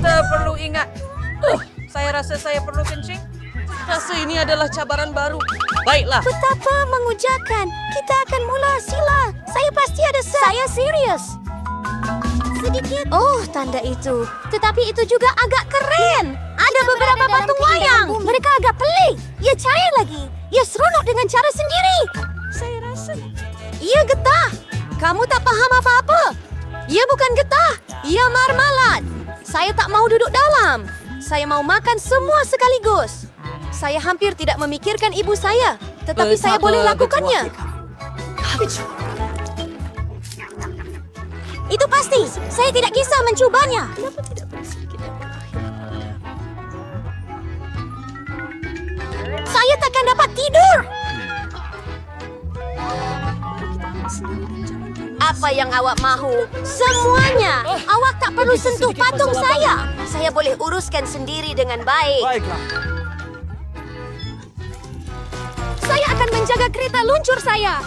Kita perlu ingat. Saya rasa saya perlu kencing. Rasa ini adalah cabaran baru. Baiklah. Betapa mengujakan. Kita akan mula sila. Saya pasti ada Saya serius. Sedikit. Oh, tanda itu. Tetapi itu juga agak keren. Ada beberapa patung wayang. Mereka agak pelik. Ia cair lagi. Ia seronok dengan cara sendiri. Saya rasa. Ia getah. Kamu tak paham apa-apa. Ia bukan getah. Ia marmalat. Saya tak mau duduk dalam. Saya mau makan semua sekaligus. Saya hampir tidak memikirkan ibu saya. Tetapi saya boleh lakukannya. Itu pasti. Saya tidak kisah mencobanya. Saya takkan dapat tidur. Apa yang awak mahu? Semuanya. Awak tak perlu sentuh patung saya. Saya boleh uruskan sendiri dengan baik. Baiklah. Saya akan menjaga kereta luncur saya.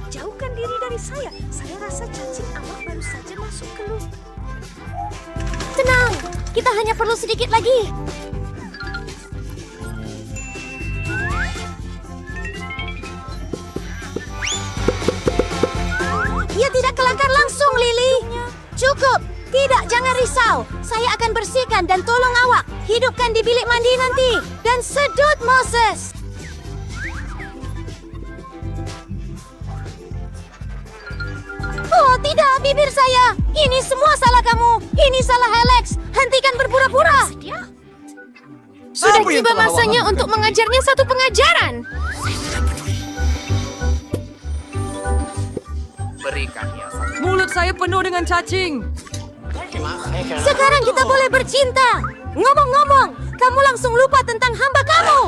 Jauhkan diri dari saya. Saya rasa cacing awak baru saja masuk ke lubang. Tenang, kita hanya perlu sedikit lagi. Ia tidak kelakar langsung, Lily. Cukup. Tidak, jangan risau. Saya akan bersihkan dan tolong awak. Hidupkan di bilik mandi nanti. Dan sedut Moses. Oh, tidak, bibir saya. Ini semua salah kamu. Ini salah Alex. Hentikan berpura-pura. Sudah Apa yang tiba telah awak masanya lakukan? untuk mengajarnya satu pengajaran. Berikannya satu. Mulut saya penuh dengan cacing. Sekarang kita boleh bercinta. Ngomong-ngomong, kamu langsung lupa tentang hamba kamu.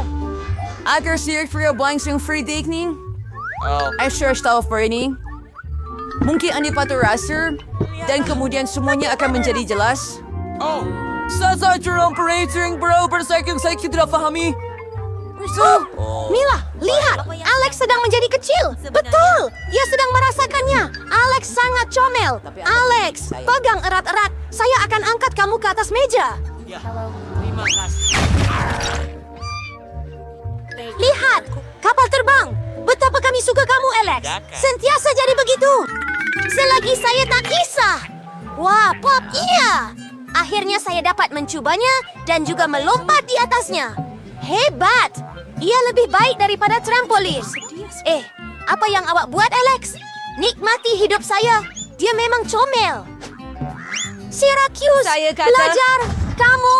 Agar siya for blanks yung free dating? I'm sure tahu for ini. Mungkin andi paturaser dan kemudian semuanya akan menjadi jelas. Sa operating bro, bersaing saya tidak pahami. Mila, lihat. Alex sedang menjadi kecil. Betul. Ia sedang merasakannya. Alex sangat comel. Alex, pegang erat-erat. Saya akan angkat kamu ke atas meja. Lihat, kapal terbang. Betapa kami suka kamu, Alex. Sentiasa jadi begitu. Selagi saya tak kisah. Wah, Pop, iya. Akhirnya saya dapat mencobanya dan juga melompat di atasnya. Hebat. Ia lebih baik daripada trampolin. Apa yang awak buat, Alex? Nikmati hidup saya. Dia memang comel. Syracuse, Saya kata- belajar. Kamu,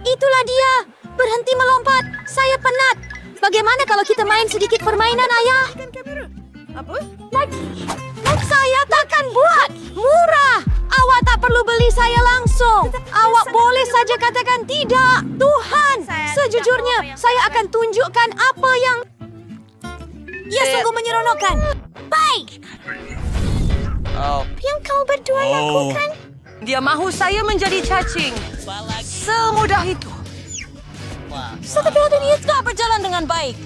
itulah dia. Berhenti melompat. Saya penat. Bagaimana kalau kita main sedikit permainan, Ayah? Apa? Lagi. Saya takkan buat. Murah. Awak tak perlu beli saya langsung. Awak boleh saja katakan tidak. Tuhan, sejujurnya saya akan tunjukkan apa yang... Ia sungguh menyeronokkan. Baik. Yang kau berdua lakukan. Dia mahu saya menjadi cacing. Semudah itu. Tetapi ada dia Tak berjalan dengan baik.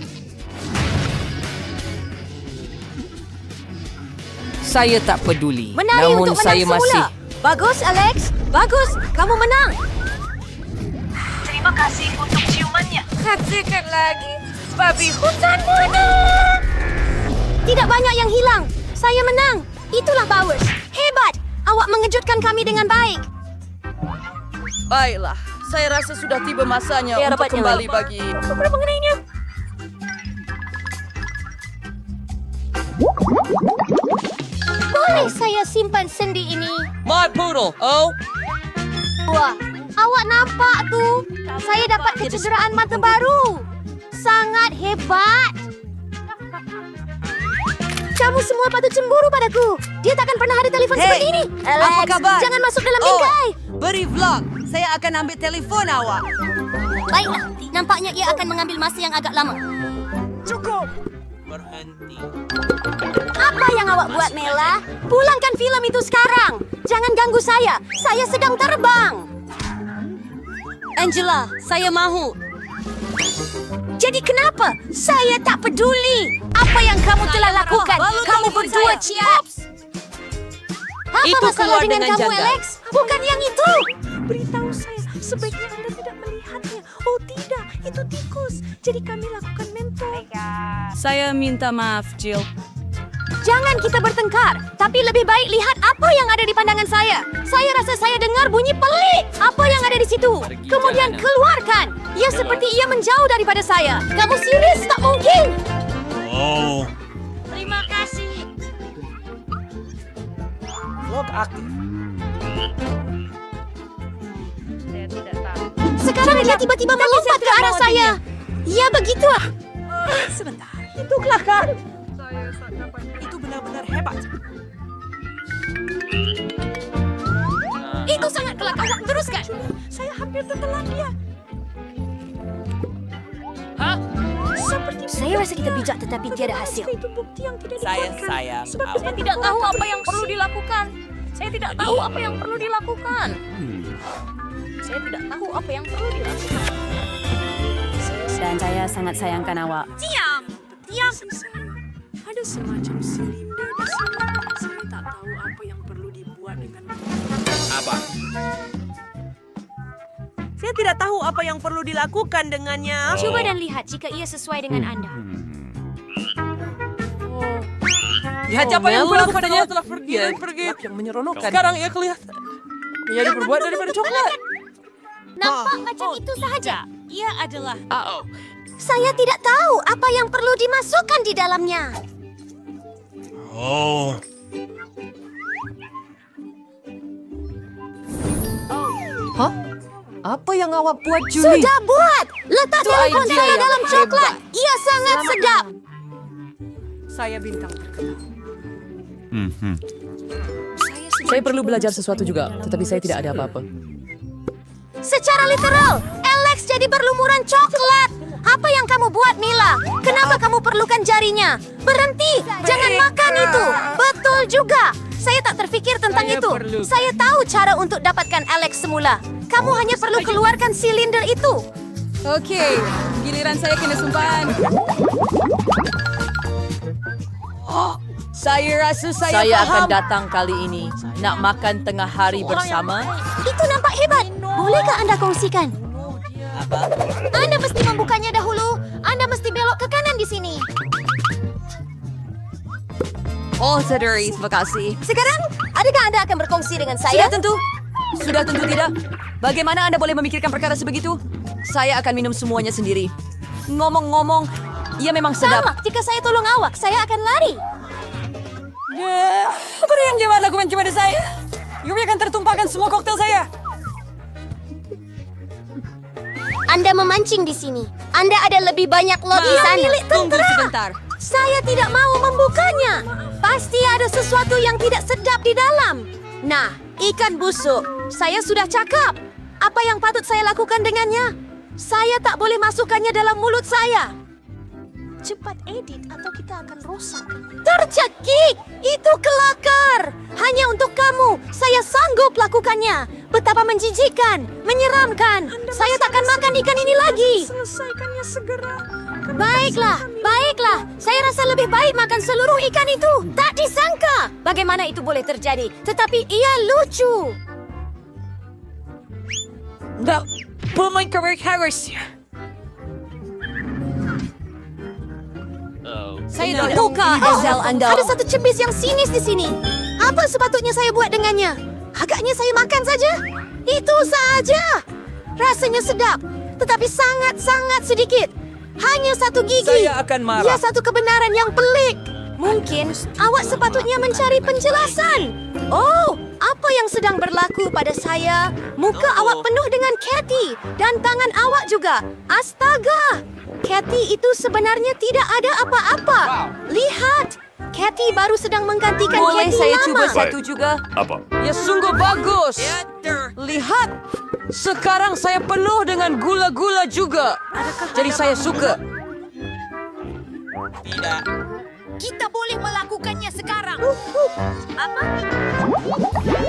Saya tak peduli. menari Namun untuk menang saya semula. masih Bagus, Alex. Bagus. Kamu menang. Terima kasih untuk ciumannya. Katakan lagi. Babi hutan menang. Tidak banyak yang hilang. Saya menang. Itulah Bowers. Hebat. Awak mengejutkan kami dengan baik. Baiklah. Saya rasa sudah tiba masanya Ya, untuk dapatnya kembali lagi. bagi... Mengenainya. Boleh saya simpan sendi ini? My poodle. Oh, Wah, awak nampak tuh? Saya dapat kecederaan mata baru. Sangat hebat. Kamu semua patut cemburu padaku. Dia takkan pernah ada telefon Hey, seperti ini. apa kabar? Jangan masuk dalam Oh, bingkai. beri vlog. Saya akan ambil telefon awak. Baiklah, nampaknya ia akan mengambil masa yang agak lama. Apa yang awak buat, Mela? Pulangkan film itu sekarang. Jangan ganggu saya. Saya sedang terbang. Angela, saya mahu. Jadi Jadi kenapa? Saya tak peduli. Apa yang kamu telah lakukan? Kamu berdua Chips. Apa Itu masalah keluar dengan dengan kamu, janggal. Alex? Bukan yang itu. Beritahu saya, sebaiknya Anda tidak melihatnya. Oh tidak, itu tikus. Jadi kami lakukan mentol. Saya minta maaf, Jill. Jangan kita bertengkar, tapi lebih baik lihat apa yang ada di pandangan saya. Saya rasa saya dengar bunyi pelik. Apa yang ada di situ? Kemudian keluarkan. Ia seperti ia menjauh daripada saya. Kamu serius? Tak mungkin. Terima kasih. Sekarang dia tiba-tiba melompat ke arah saya. Ya begitu. Sebentar, itu kelakar. Itu benar-benar hebat. Itu sangat kelakar. Teruskan. Saya hampir tertelan dia. Seperti Saya rasa kita bijak tetapi tiada hasil. itu bukti yang tidak Saya dikuatkan. sayang Sebab awak. Saya tidak tahu apa yang perlu dilakukan. Saya tidak tahu apa yang perlu dilakukan. Saya tidak tahu apa yang perlu dilakukan. Dan saya sangat sayangkan awak. Diam. Diam. Ada semacam silinder di sini. Saya tak tahu apa yang perlu dibuat dengan. Apa? Saya tidak tahu apa yang perlu dilakukan dengannya. Coba dan lihat jika ia sesuai dengan Anda. Lihat siapa yang Mel pulang kepadanya. telah pergi dan pergi. Yang menyeronokkan. Sekarang ia kelihatan menjadi berbuat daripada coklat. Nampak macam itu sahaja. Ia adalah Saya tidak tahu apa yang perlu dimasukkan di dalamnya. Hah? Apa yang awak buat, Julie? Sudah buat. Letak Itu telepon idea saya yang dalam hebat. coklat. Ia sangat sedap. saya bintang terkenal. Saya perlu belajar sesuatu juga, tetapi saya tidak ada apa-apa. Secara literal, Alex jadi berlumuran coklat. Apa yang kamu buat, Mila? Kenapa kamu perlukan jarinya? Berhenti! Jangan makan itu! Betul juga! Saya tak terfikir tentang itu. Saya tahu cara untuk dapatkan Alex semula. Kamu hanya perlu keluarkan silinder itu. Oke, giliran saya kena sumpahan. Saya rasa saya akan datang kali ini. Nak makan tengah hari bersama. Itu nampak hebat. Bolehkah Anda kongsikan? Apa? Anda mesti membukanya dahulu. Anda mesti belok ke kanan di sini. Oh, saudari, terima kasih. Sekarang, adakah Anda akan berkongsi dengan saya? Sudah tentu tidak. Bagaimana Anda boleh memikirkan perkara sebegitu? Saya akan minum semuanya sendiri. Ngomong-ngomong, ia memang sedap. Sama, jika saya tolong awak, saya akan lari. Apa yang jangan lakukan kepada saya? Yumi akan tertumpahkan semua koktel saya. Anda memancing di sini. Anda ada lebih banyak lot di sana. Tunggu sebentar. Saya tidak mau membukanya. Pasti ada sesuatu yang tidak sedap di dalam. Nah, ikan busuk. Saya sudah cakap. Apa yang patut saya lakukan dengannya? Saya tak boleh masukkannya dalam mulut saya. Cepat edit atau kita akan rosak. Tercekik! Itu kelakar! Hanya untuk kamu, saya sanggup lakukannya. Betapa menjijikkan, menyeramkan. Saya takkan makan ikan ini lagi. Selesaikannya segera. Baiklah, baiklah. Saya rasa lebih baik makan seluruh ikan itu. Tak disangka. Bagaimana itu boleh terjadi? Tetapi ia lucu. No, pemain career Harris. Saya tidak buka Ezel Anda. Ada satu cebis yang sinis di sini. Apa sepatutnya saya buat dengannya? Agaknya saya makan saja. Itu saja. Rasanya sedap, tetapi sangat-sangat sedikit. Hanya satu gigi. Saya akan marah. Ya, satu kebenaran yang pelik. Mungkin awak sepatutnya mencari penjelasan. Oh, apa yang sedang berlaku pada saya? Muka awak penuh dengan Cathy dan tangan awak juga. Astaga! Cathy itu sebenarnya tidak ada apa-apa. Lihat, Cathy baru sedang menggantikan Boleh Cathy saya lama. coba satu juga? Ya sungguh bagus. Lihat, sekarang saya penuh dengan gula-gula juga. Jadi saya suka. Tidak. Kita boleh melakukannya sekarang. Apa?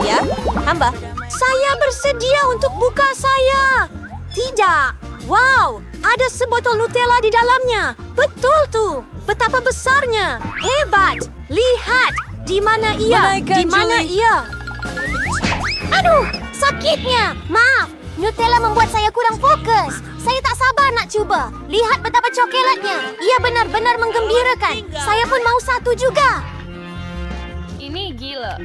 Ya, hamba. Saya bersedia untuk buka saya. Tidak. Wow, Ada sebotol Nutella di dalamnya. Betul tuh. Betapa besarnya. Hebat. Lihat. Di mana ia? Di mana ia? Aduh, sakitnya. Maaf. Nutella membuat saya kurang fokus. Saya tak sabar nak cuba. Lihat betapa coklatnya. Ia benar-benar menggembirakan. Saya pun mau satu juga. Ini gila.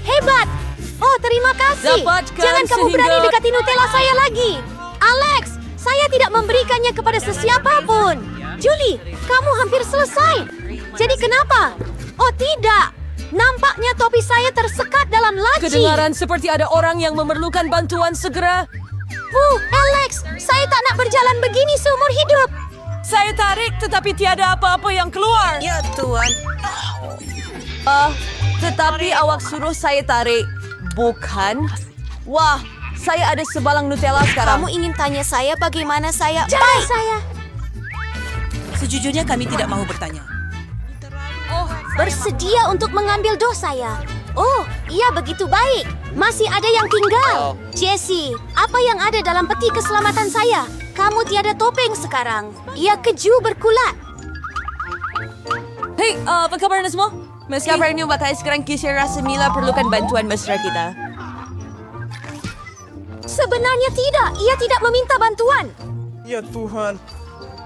Hebat. Oh, terima kasih. Dapatkan Jangan kamu sehingga- berani dekati Nutella saya lagi. Alex, saya tidak memberikannya kepada sesiapapun. Julie, kamu hampir selesai. Jadi kenapa? Oh, tidak. Nampaknya topi saya tersekat dalam laci. Kedengaran seperti ada orang yang memerlukan bantuan segera. Alex, saya tak nak berjalan begini seumur hidup. Saya tarik tetapi tiada apa-apa yang keluar. Ya Tuhan. Tetapi awak suruh saya tarik. Bukan? Wah, saya ada sebalang Nutella sekarang. Kamu ingin tanya saya bagaimana saya... Baik, saya. Sejujurnya kami tidak mau bertanya. Bersedia untuk mengambil dos saya. Oh, iya begitu baik. Masih ada yang tinggal. Jessie, apa yang ada dalam peti keselamatan saya? Kamu tiada topeng sekarang. Ia keju berkulat. Hei, apa kabar anda semua? Kabarnya bakal sekarang kisah rasa Mila perlukan bantuan mesra kita. Sebenarnya tidak. Ia tidak meminta bantuan. Ya Tuhan.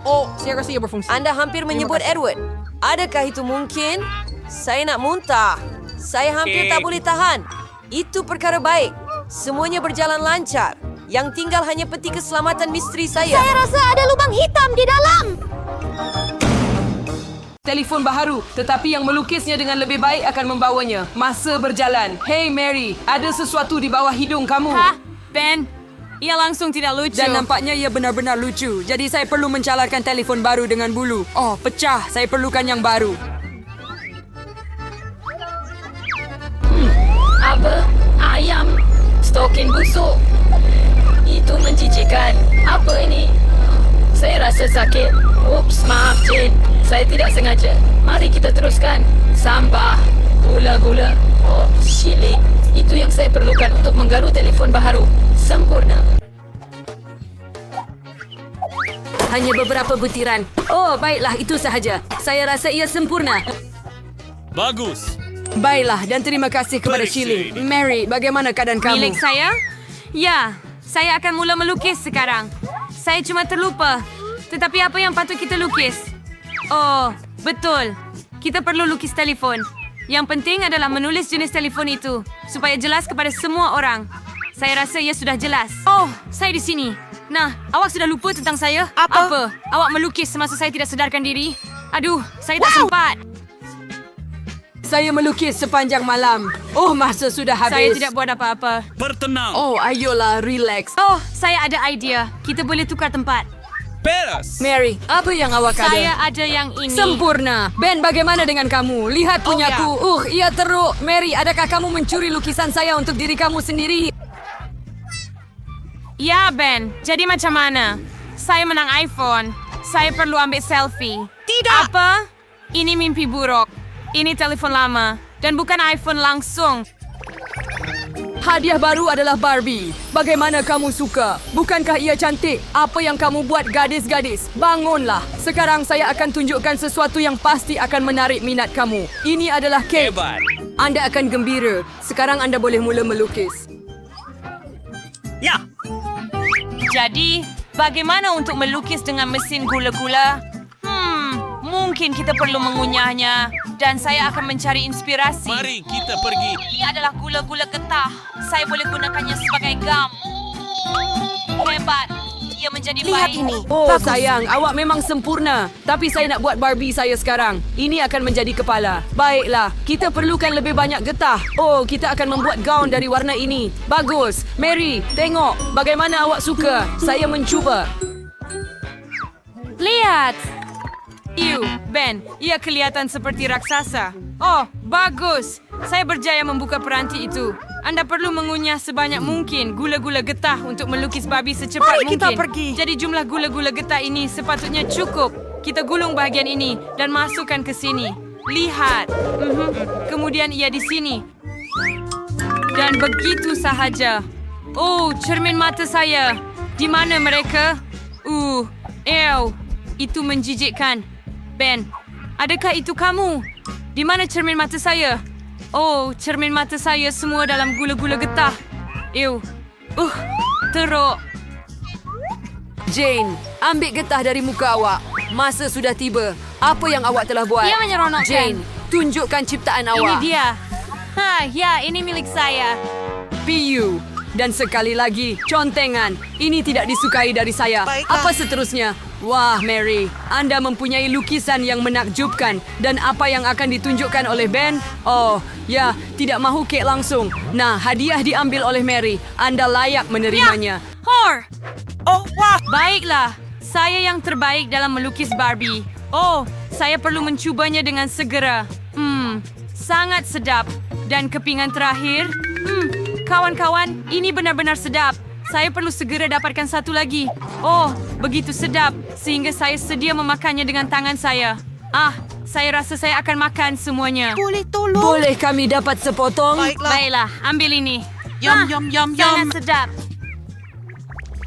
Oh, saya rasa ia berfungsi. Anda hampir menyebut Edward. Adakah itu mungkin? Saya nak muntah. Saya hampir tak boleh tahan. Itu perkara baik. Semuanya berjalan lancar. Yang tinggal hanya peti keselamatan misteri saya. Saya rasa ada lubang hitam di dalam. Telefon baharu, tetapi yang melukisnya dengan lebih baik akan membawanya. Masa berjalan. Hey Mary, ada sesuatu di bawah hidung kamu. Ben, ia langsung tidak lucu. Dan nampaknya ia benar-benar lucu. Jadi saya perlu mencalarkan telefon baru dengan bulu. Oh, pecah. Saya perlukan yang baru. Apa? Ayam? Stokin busuk? Itu menjijikkan. Apa ini? Saya rasa sakit. Ups, maaf Jane. Saya tidak sengaja. Mari kita teruskan. Sampah. Gula-gula. Oh, silik. Itu yang saya perlukan untuk menggaru telefon baharu. Sempurna. Hanya beberapa butiran. Oh, baiklah, itu sahaja. Saya rasa ia sempurna. Bagus. Baiklah, dan terima kasih kepada Shirley. Mary, bagaimana keadaan kamu? Milik saya? Ya, saya akan mula melukis sekarang. Saya cuma terlupa. Tetapi apa yang patut kita lukis? Oh, betul. Kita perlu lukis telefon. Yang penting adalah menulis jenis telefon itu supaya jelas kepada semua orang. Saya rasa ia sudah jelas. Oh, saya di sini. Nah, awak sudah lupa tentang saya? Apa? Awak melukis semasa saya tidak sedarkan diri? Aduh, saya tak sempat. Saya melukis sepanjang malam. Oh, masa sudah habis. Saya tidak buat apa-apa. Bertenang. Oh, ayolah, relax. Oh, saya ada idea. Kita boleh tukar tempat. Peras. Mary, apa yang awak ada? Saya ada yang ini. Sempurna. Ben, bagaimana dengan kamu? Lihat punyaku. Ia teruk. Mary, adakah kamu mencuri lukisan saya untuk diri kamu sendiri? Ya, Ben. Jadi macam mana? Saya menang iPhone. Saya perlu ambil selfie. Tidak. Apa? Ini mimpi buruk. Ini telepon lama. Dan bukan iPhone langsung. Hadiah baru adalah Barbie. Bagaimana kamu suka? Bukankah ia cantik? Apa yang kamu buat, gadis-gadis? Bangunlah. Sekarang saya akan tunjukkan sesuatu yang pasti akan menarik minat kamu. Ini adalah kek. Hebat. Anda akan gembira. Sekarang anda boleh mula melukis. Ya. Jadi, bagaimana untuk melukis dengan mesin gula-gula? Mungkin kita perlu mengunyahnya. Dan saya akan mencari inspirasi. Mari kita pergi. Ini adalah gula-gula getah. Saya boleh gunakannya sebagai gam. Hebat. Ia menjadi Lihat baik. ini. Oh sayang, awak memang sempurna. Tapi saya nak buat Barbie saya sekarang. Ini akan menjadi kepala. Baiklah, kita perlukan lebih banyak getah. Oh, kita akan membuat gaun dari warna ini. Bagus. Mary, tengok. Bagaimana awak suka? Saya mencuba. Lihat. Ben, ia kelihatan seperti raksasa. Oh, bagus. Saya berjaya membuka peranti itu. Anda perlu mengunyah sebanyak mungkin gula-gula getah untuk melukis babi secepat Mari mungkin. kita pergi. Jadi jumlah gula-gula getah ini sepatutnya cukup. Kita gulung bahagian ini dan masukkan ke sini. Lihat. Kemudian ia di sini. Dan begitu sahaja. Oh, cermin mata saya. Di mana mereka? Itu menjijikkan. Ben, adakah itu kamu? Di mana cermin mata saya? Oh, cermin mata saya semua dalam gula-gula getah. Teruk. Jane, ambil getah dari muka awak. Masa sudah tiba. Apa yang awak telah buat? Ia menyeronokkan. Jane, tunjukkan ciptaan Ini awak. dia. Ya, ini milik saya. PU. Dan sekali lagi, contengan. Ini tidak disukai dari saya. Baiklah. Apa seterusnya? Wah, Mary. Anda mempunyai lukisan yang menakjubkan. Dan apa yang akan ditunjukkan oleh Ben? Oh, ya, tidak mahu kek langsung. Nah, hadiah diambil oleh Mary. Anda layak menerimanya. Hor! Oh, wah! Baiklah, saya yang terbaik dalam melukis Barbie. Oh, saya perlu mencubanya dengan segera. Sangat sedap. Dan kepingan terakhir, kawan-kawan, ini benar-benar sedap. Saya perlu segera dapatkan satu lagi. Oh, begitu sedap, sehingga saya sedia memakannya dengan tangan saya. Saya rasa saya akan makan semuanya. Boleh tolong? Boleh kami dapat sepotong? Baiklah. Baiklah, ambil ini. Yum, yum, yum, Sangat yum. sedap.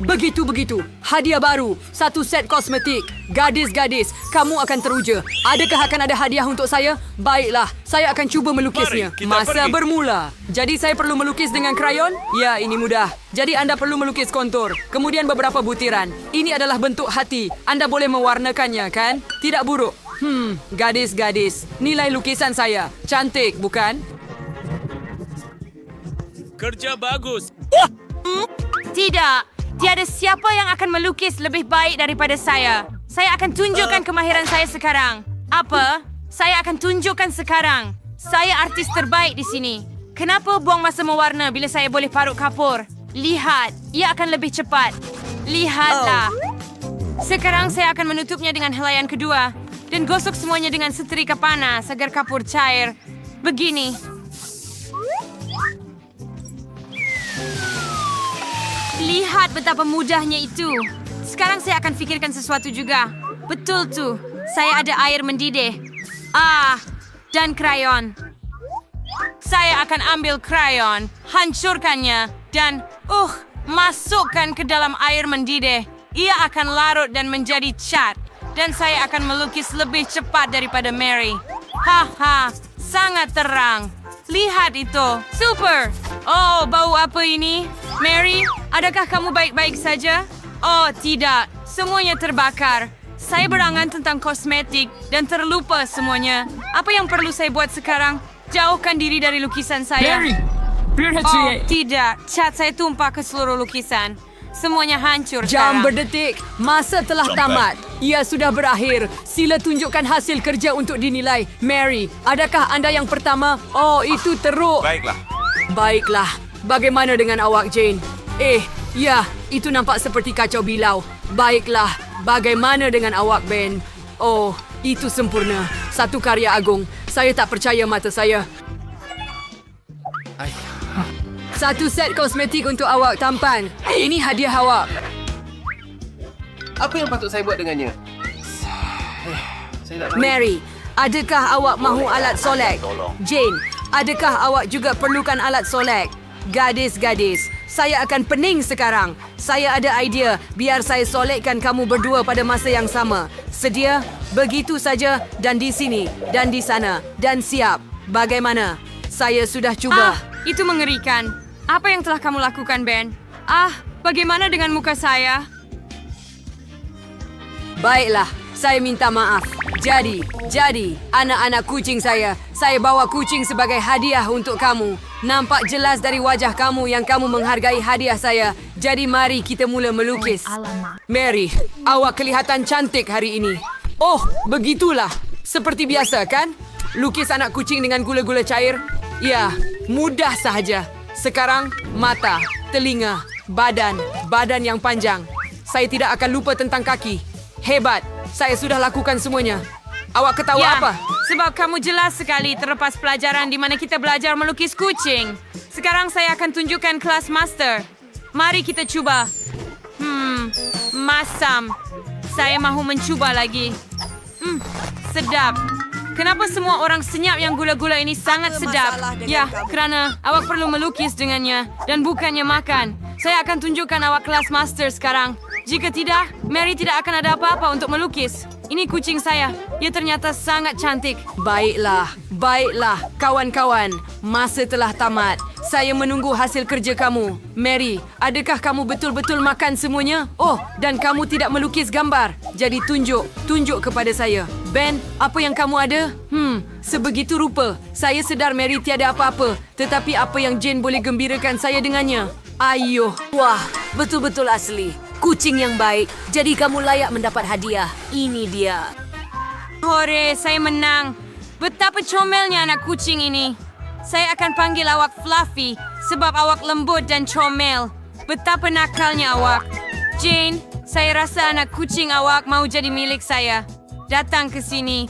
Begitu. Hadiah baru. Satu set kosmetik. Gadis-gadis, kamu akan teruja. Adakah akan ada hadiah untuk saya? Baiklah, saya akan cuba melukisnya. Mari, kita Masa pergi. bermula. Jadi saya perlu melukis dengan krayon? Ya, ini mudah. Jadi Anda perlu melukis kontur. Kemudian beberapa butiran. Ini adalah bentuk hati. Anda boleh mewarnakannya, kan? Tidak buruk. Gadis-gadis. Nilai lukisan saya. Cantik, bukan? Kerja bagus. Tidak. Tiada siapa yang akan melukis lebih baik daripada saya. Saya akan tunjukkan kemahiran saya sekarang. Apa? Saya akan tunjukkan sekarang. Saya artis terbaik di sini. Kenapa buang masa mewarna bila saya boleh parut kapur? Lihat, ia akan lebih cepat. Lihatlah. Sekarang saya akan menutupnya dengan helaian kedua dan gosok semuanya dengan setrika panas agar kapur cair. Begini. Lihat betapa mudahnya itu. Sekarang saya akan fikirkan sesuatu juga. Betul tuh. Saya ada air mendidih. Dan krayon. Saya akan ambil krayon, hancurkannya, dan masukkan ke dalam air mendidih. Ia akan larut dan menjadi cat. Dan saya akan melukis lebih cepat daripada Mary. Sangat terang. Lihat itu. Super. Oh, bau apa ini? Mary, adakah kamu baik-baik saja? Oh, tidak. Semuanya terbakar. Saya berangan tentang kosmetik dan terlupa semuanya. Apa yang perlu saya buat sekarang? Jauhkan diri dari lukisan saya. Oh, tidak. Cat saya tumpah ke seluruh lukisan. Semuanya hancur Jam sekarang. berdetik. Masa telah tamat. Ia sudah berakhir. Sila tunjukkan hasil kerja untuk dinilai. Mary, adakah anda yang pertama? Oh, itu teruk. Baiklah. Bagaimana dengan awak, Jane? Ya, itu nampak seperti kacau bilau. Baiklah. Bagaimana dengan awak, Ben? Oh, itu sempurna. Satu karya agung. Saya tak percaya mata saya. Satu set kosmetik untuk awak tampan. Ini hadiah awak. Apa yang patut saya buat dengannya? Saya tak tahu. Mary, adakah awak mahu alat solek? Jane, adakah awak juga perlukan alat solek? Gadis-gadis, saya akan pening sekarang. Saya ada idea biar saya solekkan kamu berdua pada masa yang sama. Sedia? Begitu saja dan di sini dan di sana dan siap. Bagaimana? Saya sudah cuba. Itu mengerikan. Apa yang telah kamu lakukan, Ben? Bagaimana dengan muka saya? Baiklah, saya minta maaf. Jadi, anak-anak kucing saya bawa kucing sebagai hadiah untuk kamu. Nampak jelas dari wajah kamu yang kamu menghargai hadiah saya. Jadi mari kita mula melukis. Mary, awak kelihatan cantik hari ini. Oh, begitulah. Seperti biasa, kan? Lukis anak kucing dengan gula-gula cair. Ya, mudah sahaja. Sekarang, mata, telinga, badan yang panjang. Saya tidak akan lupa tentang kaki. Hebat, saya sudah lakukan semuanya. Awak ketawa apa? Sebab kamu jelas sekali terlepas pelajaran di mana kita belajar melukis kucing. Sekarang saya akan tunjukkan kelas master. Mari kita cuba. Masam. Saya mahu mencuba lagi. Sedap. Kenapa semua orang senyap yang gula-gula ini sangat sedap? masalah dengan Ya, kamu? kerana awak perlu melukis dengannya dan bukannya makan. Saya akan tunjukkan awak kelas master sekarang. Jika tidak, Mary tidak akan ada apa-apa untuk melukis. Ini kucing saya. Ia ternyata sangat cantik. Baiklah, kawan-kawan. Masa telah tamat. Saya menunggu hasil kerja kamu. Mary, adakah kamu betul-betul makan semuanya? Oh, dan kamu tidak melukis gambar. Jadi tunjuk kepada saya. Ben, apa yang kamu ada? Sebegitu rupa. Saya sedar Mary tiada apa-apa. Tetapi apa yang Jane boleh gembirakan saya dengannya? Ayuh. Wah, betul-betul asli. Kucing yang baik. Jadi kamu layak mendapat hadiah. Ini dia. Hore, saya menang. Betapa comelnya anak kucing ini. Saya akan panggil awak Fluffy sebab awak lembut dan comel. Betapa nakalnya awak. Jane, saya rasa anak kucing awak mau jadi milik saya. Datang ke sini.